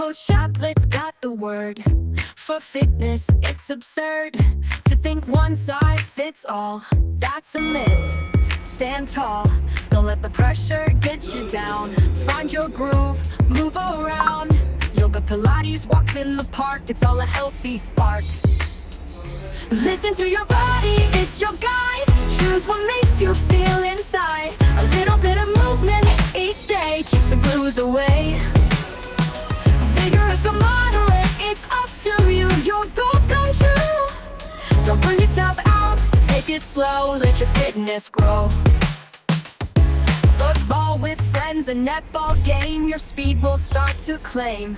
Coach Chaplet's got the word. For fitness, it's absurd to think one size fits all. That's a myth. Stand tall, don't let the pressure get you down. Find your groove, move around. Yoga, Pilates, walks in the park, it's all a healthy spark. Listen to your body, it's your guide. Choose what makes you feel inside. A little bit of movement each day keeps the blues away. Vigorous or moderate, it's up to you. Your goals come true. Don't burn yourself out, take it slow, let your fitness grow. Football with friends, a netball game, your speed will start to claim.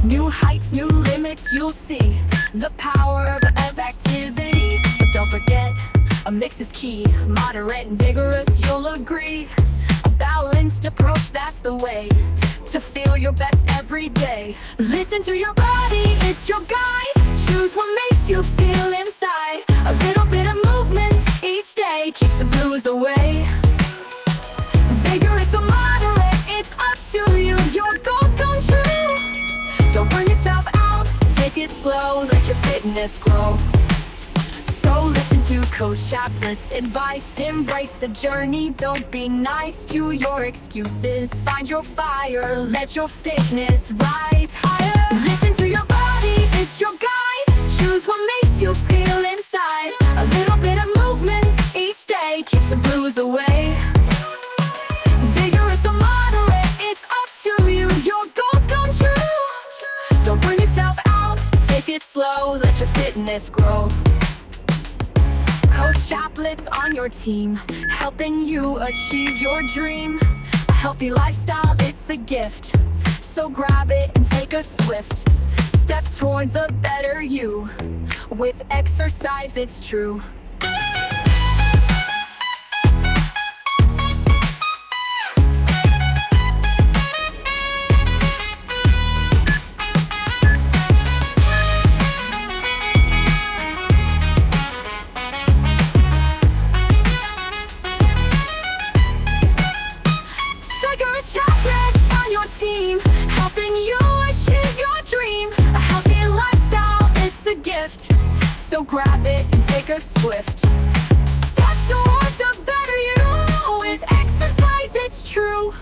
New heights, new limits, you'll see the power of activity. But don't forget, a mix is key. Moderate and vigorous, you'll agree. A balanced approach, that's the way to feel your best every day. Listen to your body, it's your guide. Choose what makes you feel inside. A little bit of movement each day keeps the blues away. Vigorous or moderate, it's up to you. Your goals come true. Don't burn yourself out, take it slow, let your fitness grow. So listen to Coach Chaplet's advice. Embrace the journey, don't be nice to your excuses. Find your fire, let your fitness rise higher. Listen to your body, it's your guide. Choose what makes you feel inside. A little bit of movement each day keeps the blues away. Vigorous or moderate, it's up to you. Your goals come true. Don't burn yourself out, take it slow, let your fitness grow. Coach Chaplet's on your team, helping you achieve your dream. A healthy lifestyle, it's a gift, so grab it and take a swift step towards a better you. With exercise, it's true. Team, helping you achieve your dream. A healthy lifestyle, it's a gift, so grab it and take a swift step towards a better you. With exercise, it's true.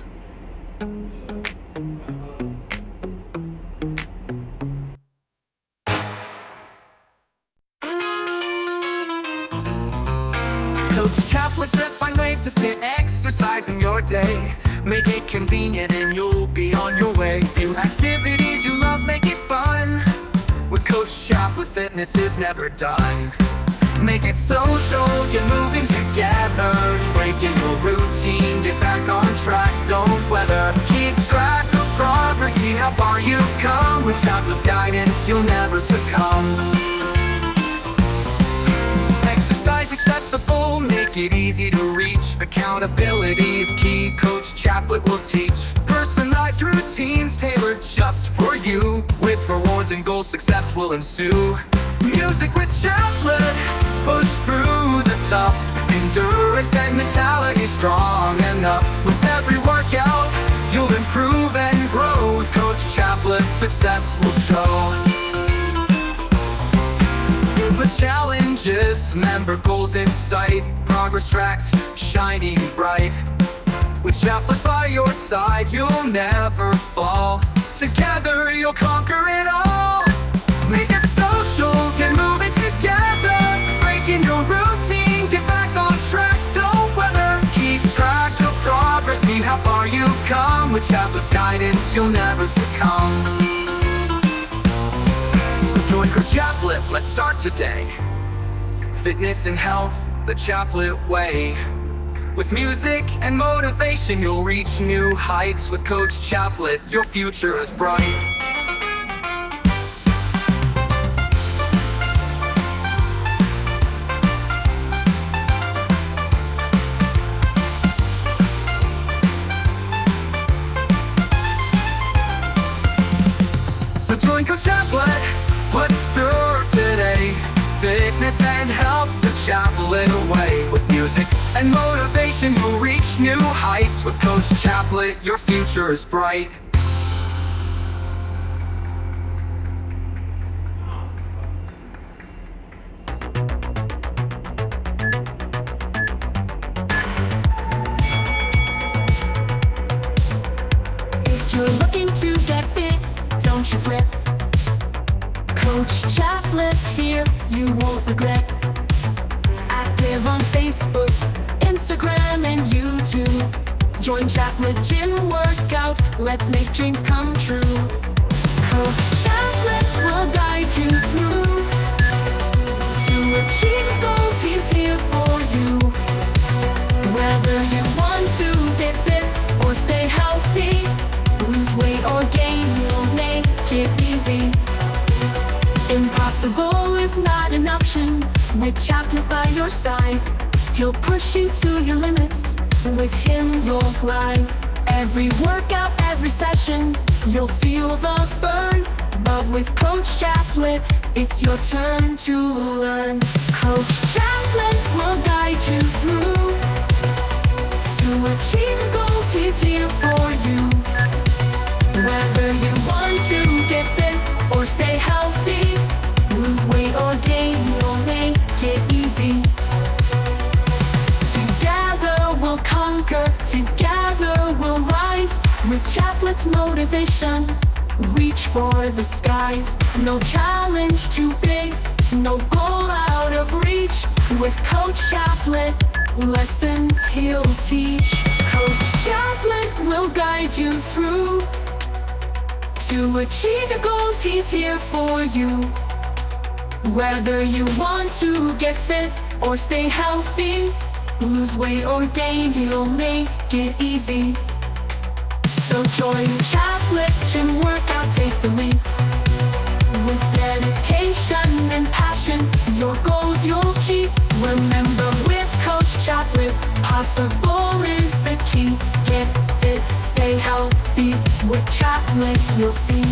Coach Chaplet says find ways to fit exercise in your day. Make it convenient and you'll be on your way. Do activities you love, make it fun. With Coach Chaplet, fitness is never done. Make it social, get moving together. Breaking your routine, get back on track, don't weather. Keep track of progress, see how far you've come. With Chaplet's guidance, you'll never succumb. Exercise accessible, make it easy to reach. Accountability is key, Coach Chaplet will teach. Personalized routines tailored just for you. With rewards and goals, success will ensue. Music with Chaplet, push through the tough. Endurance and mentality strong enough. With every workout, you'll improve and grow. With Coach Chaplet, success will show. With challenges, member goals in sight. Progress tracked, shining bright. With Chaplet by your side, you'll never fall. Together you'll conquer it all. Make it social, get moving together. Breaking your routine, get back on track, don't weather. Keep track of progress, see how far you've come. With Chaplet's guidance, you'll never succumb. Join Coach Chaplet, let's start today. Fitness and health, the Chaplet way. With music and motivation, you'll reach new heights. With Coach Chaplet, your future is bright. So join Coach Chaplet, what's through today? Fitness and health, the Chaplet way. With music and motivation, you'll reach new heights. With Coach Chaplet, your future is bright. you're looking to get fit, don't you flip. Coach Chaplet's here, you won't regret. Active on Facebook, Instagram, and YouTube. Join Chaplet Gym Workout, let's make dreams come true. Coach Chaplet will guide you through. To achieve goals, he's here for you. Whether you want to get fit or stay healthy, lose weight or gain, he'll make it easy. Impossible is not an option with Chaplet by your side. He'll push you to your limits, with him you'll glide. Every workout, every session, you'll feel the burn. But with Coach Chaplet, it's your turn to learn. Coach Chaplet will guide you through. To achieve goals, he's here for you. Whether you want to get fit or stay healthy, lose weight or gain, he'll make it easy. Together we'll conquer, together we'll rise. With Chaplet's motivation, reach for the skies. No challenge too big, no goal out of reach. With Coach Chaplet, lessons he'll teach. Coach Chaplet will guide you through. To achieve your goals, he's here for you. Whether you want to get fit or stay healthy, lose weight or gain, he'll make it easy. So join Chaplet Gym Workout, take the leap. With dedication and passion, your goals you'll keep. Remember, with Coach Chaplet, possible is the key. Get fit, stay healthy, with Chaplet you'll see.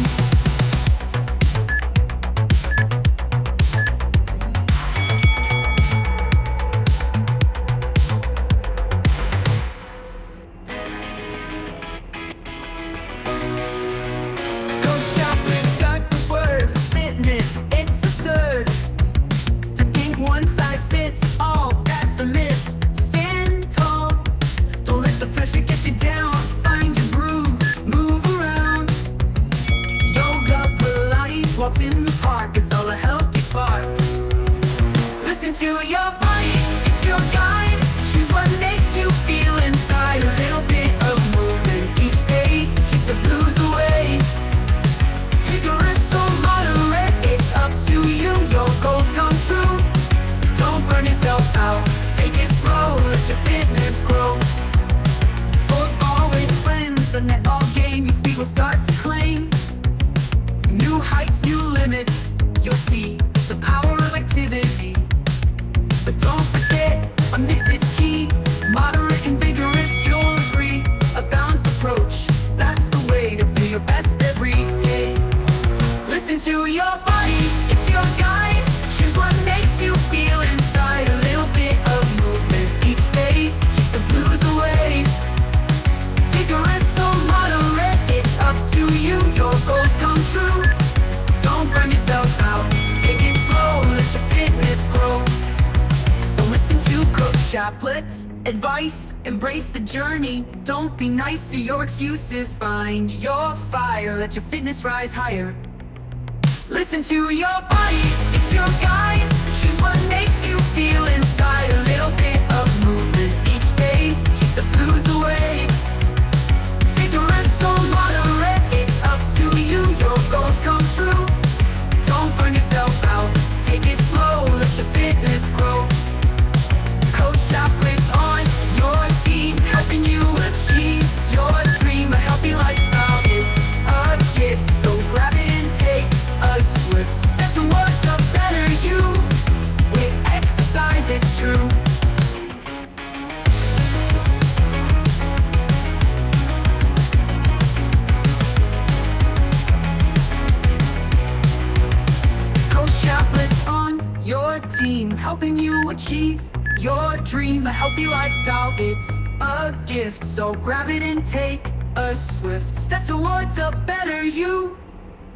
Coach Chaplet's got the word fitness, it's absurd to think one size fits all, that's a myth. Stand tall, don't let the pressure get you down. Find your groove, move around. Yoga, Pilates, walks in the park, it's all a healthy spark. Listen to your body, it's your guide. Choose what makes you feel inside. A little bit of movement each day keeps the blues away. Vigorous or moderate, it's up to you. Your goals come true. Don't burn yourself out, take it slow, let your fitness grow. Football with friends, a net all game, your speed will start to claim. New heights, new limits, you'll see the power of activity. But don't forget, a mix is key. Moderate and vigorous, you'll agree. A balanced approach, that's the way to feel your best every day. Listen to your body, it's your guide. Choose what makes you feel inside. A little bit of movement each day keeps the blues away. Vigorous or moderate, it's up to you. Your goals come true. Don't burn yourself out, take it slow, let your fitness grow. So listen to Coach Chaplet's advice, embrace the journey. Don't be nice to your excuses, find your fire, let your fitness rise higher. Listen to your body, it's your guide. Choose what makes you feel inside. A little bit of movement each day keeps the blues away. Vigorous or moderate, it's up to you. Your goals come true. Don't burn yourself out, take it slow, let your fitness grow. Coach Chaplet's on your team, helping you achieve your dream. A healthy lifestyle is a gift, so grab it and take a swift step towards a better you. With exercise, it's true. Coach Chaplet's on your team, helping you achieve your dream. A healthy lifestyle, it's a gift, so grab it and take a swift step towards a better you.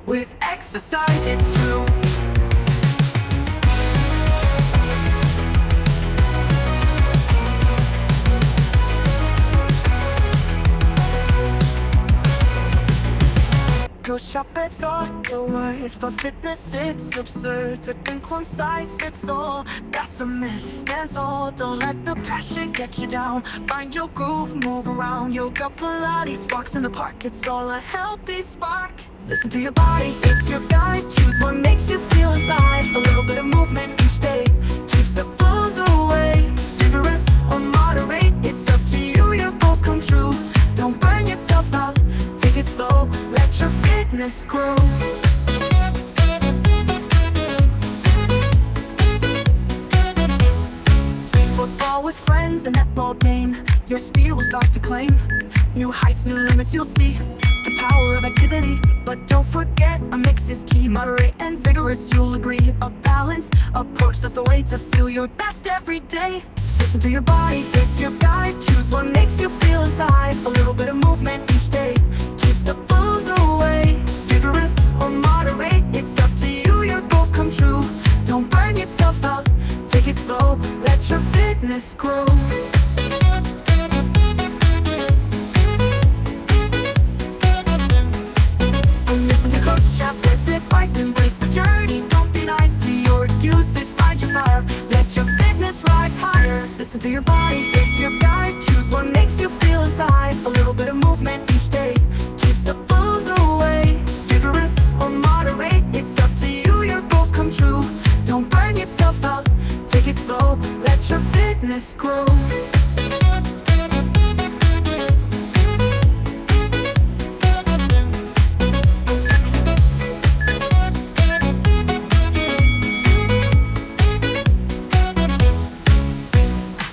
With exercise, it's true. Chaplets are the word for fitness. It's absurd to think one size fits all. That's a myth, stand tall. Don't let the pressure get you down. Find your groove, move around. Yoga, Pilates, walks in the park. It's all a healthy spark. Listen to your body, it's your guide. Choose what makes you feel inside. A little bit of movement each day keeps the blues away. Vigorous or moderate, it's up to you. Your goals come true. Don't burn yourself out. Take it slow, let your fitness grow. Football with friends, a netball game. Your speed will start to claim new heights, new limits, you'll see the power of activity. But don't forget, a mix is key. Moderate and vigorous, you'll agree. A balanced approach, that's the way to feel your best every day. Listen to your body, it's your guide. Choose what makes you feel inside. A little bit of movement each day keeps the blues away. Vigorous or moderate, it's up to you. Your goals come true. Don't burn yourself out. Take it slow, let your fitness grow. And listen to Coach Chaplet's advice. Embrace the journey, don't be nice to your excuses. Find your fire, let your fitness rise higher. Listen to your body, it's your guide. Choose what makes you feel inside. A little bit of movement each day keeps the blues away. Vigorous or moderate, it's up to you. Your goals come true. Don't burn yourself out. Take it slow, let your fitness grow.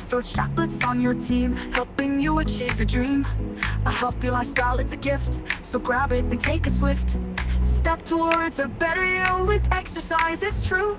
Throw chocolates on your team, helping you achieve your dream. A healthy lifestyle, it's a gift, so grab it and take a swift step towards a better you with exercise, it's true.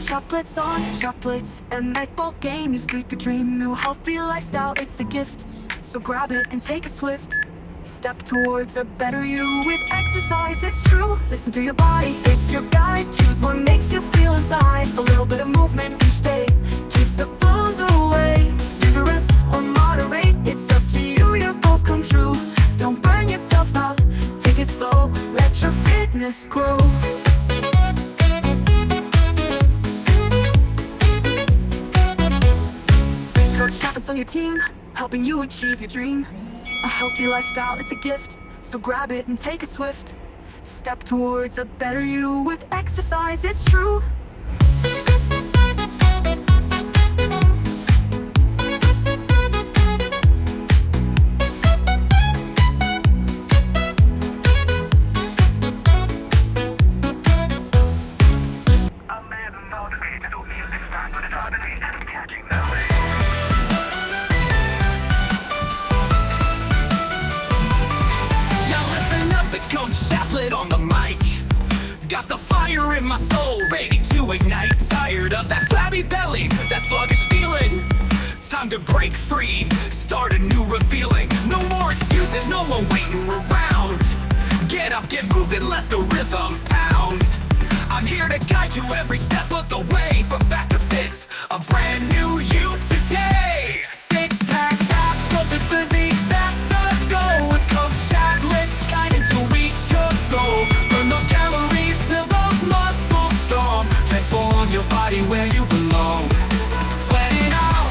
Chocolates on chocolates, and netball game, you speak the dream. New healthy lifestyle, it's a gift, so grab it and take a swift step towards a better you with exercise, it's true. Listen to your body, it's your guide. Choose what makes you feel inside. A little bit of movement each day keeps the blues away. Vigorous or moderate, it's up to you. Your goals come true. Don't burn yourself out. Take it slow, let your fitness grow. Chocolates on your team, helping you achieve your dream. A healthy lifestyle, it's a gift, so grab it and take a swift step towards a better you with exercise, it's true. Chaplet on the mic, got the fire in my soul, ready to ignite. Tired of that flabby belly, that sluggish feeling. Time to break free, start a new revealing. No more excuses, no more waiting around. Get up, get moving, let the rhythm pound. I'm here to guide you every step of the way. From fat to fit, a brand new you today. Six-pack abs, sculpted physique, that's the goal. With Coach Chaplet's guidance to reach your soul. Burn those calories, build those muscles strong. Transform your body where you belong. Sweat it out,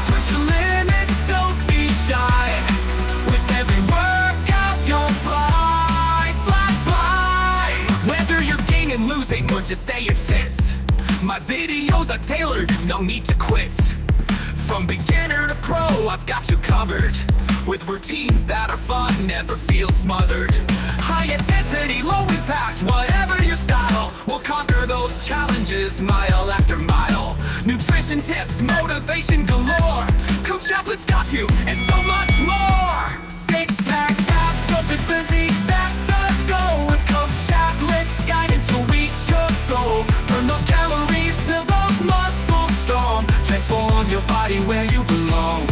push your limits, don't be shy. With every workout you'll fly, fly, fly. Whether you're gaining, losing, or just staying fit, my videos are tailored, no need to quit. From beginner to pro, I've got you covered. With routines that are fun, never feel smothered. High intensity, low impact, whatever your style. We'll conquer those challenges mile after mile. Nutrition tips, motivation galore. Coach Chaplet's got you, and so much more. Six-pack abs, sculpted physique, that's the goal. With Coach Chaplet's guidance to reach your soul. Burn those calories, build those muscles strong. Transform your body where you belong.